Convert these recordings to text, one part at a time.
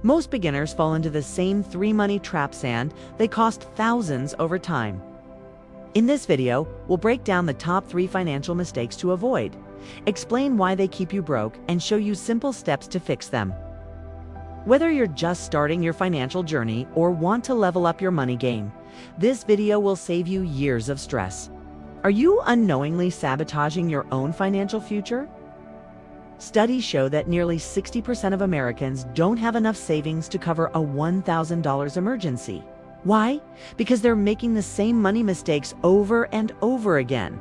Most beginners fall into the same three money traps and they cost thousands over time. In this video, we'll break down the top 3 financial mistakes to avoid, explain why they keep you broke, and show you simple steps to fix them. Whether you're just starting your financial journey or want to level up your money game, this video will save you years of stress. Are you unknowingly sabotaging your own financial future? Studies show that nearly 60% of Americans don't have enough savings to cover a $1,000 emergency. Why? Because they're making the same money mistakes over and over again.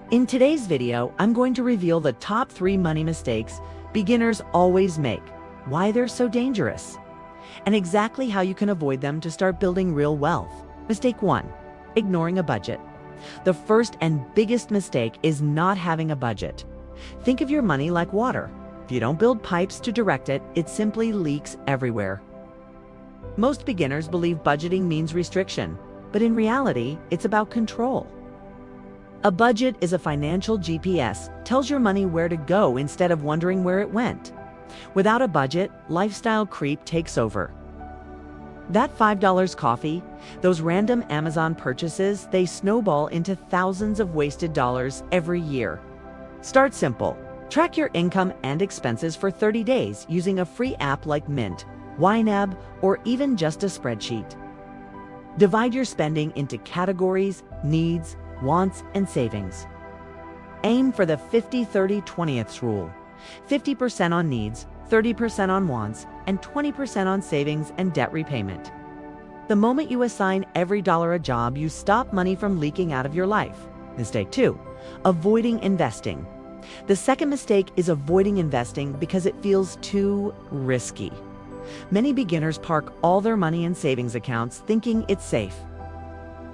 In today's video, I'm going to reveal the top 3 money mistakes beginners always make, why they're so dangerous, and exactly how you can avoid them to start building real wealth. Mistake 1: ignoring a budget. The first and biggest mistake is not having a budget. Think of your money like water. If you don't build pipes to direct it, it simply leaks everywhere. Most beginners believe budgeting means restriction, but in reality, it's about control. A budget is a financial GPS, tells your money where to go instead of wondering where it went. Without a budget, lifestyle creep takes over. That $5 coffee, those random Amazon purchases, they snowball into thousands of wasted dollars every year. Start simple. Track your income and expenses for 30 days using a free app like Mint, YNAB, or even just a spreadsheet. Divide your spending into categories, needs, wants, and savings. Aim for the 50-30-20th rule. 50% on needs, 30% on wants, and 20% on savings and debt repayment. The moment you assign every dollar a job, you stop money from leaking out of your life. Mistake 2: avoiding investing. The second mistake is avoiding investing because it feels too risky. Many beginners park all their money in savings accounts thinking it's safe.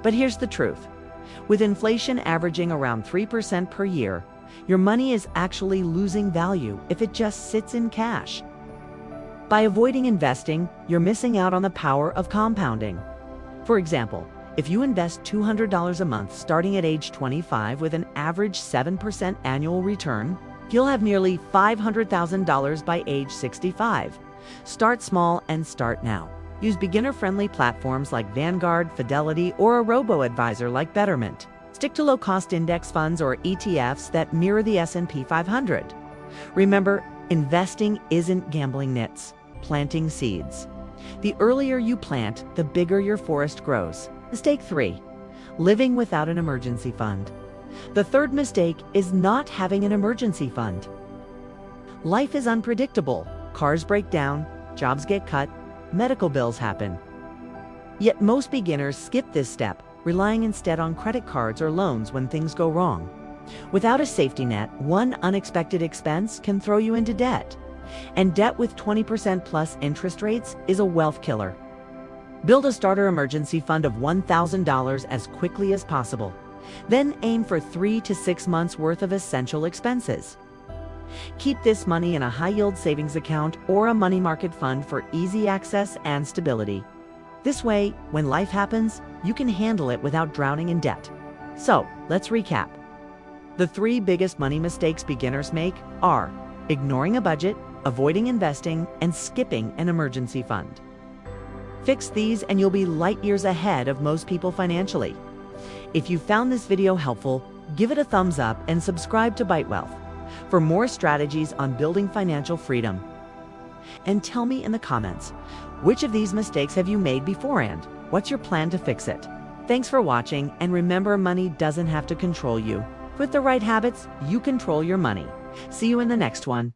But here's the truth. With inflation averaging around 3% per year, your money is actually losing value if it just sits in cash. By avoiding investing, you're missing out on the power of compounding. For example, if you invest $200 a month starting at age 25 with an average 7% annual return, you'll have nearly $500,000 by age 65. Start small and start now. Use beginner-friendly platforms like Vanguard, Fidelity, or a robo-advisor like Betterment. Stick to low-cost index funds or ETFs that mirror the S&P 500. Remember, investing isn't gambling nits, planting seeds. The earlier you plant, the bigger your forest grows. Mistake 3: living without an emergency fund. The third mistake is not having an emergency fund. Life is unpredictable. Cars break down, jobs get cut, medical bills happen. Yet most beginners skip this step, relying instead on credit cards or loans when things go wrong. Without a safety net, one unexpected expense can throw you into debt. And debt with 20% plus interest rates is a wealth killer. Build a starter emergency fund of $1,000 as quickly as possible. Then aim for 3 to 6 months worth of essential expenses. Keep this money in a high-yield savings account or a money market fund for easy access and stability. This way, when life happens, you can handle it without drowning in debt. So, let's recap. The 3 biggest money mistakes beginners make are ignoring a budget, avoiding investing, and skipping an emergency fund. Fix these and you'll be light years ahead of most people financially. If you found this video helpful, give it a thumbs up and subscribe to Byte Wealth for more strategies on building financial freedom. And tell me in the comments, which of these mistakes have you made before and what's your plan to fix it? Thanks for watching, and remember, money doesn't have to control you. With the right habits, you control your money. See you in the next one.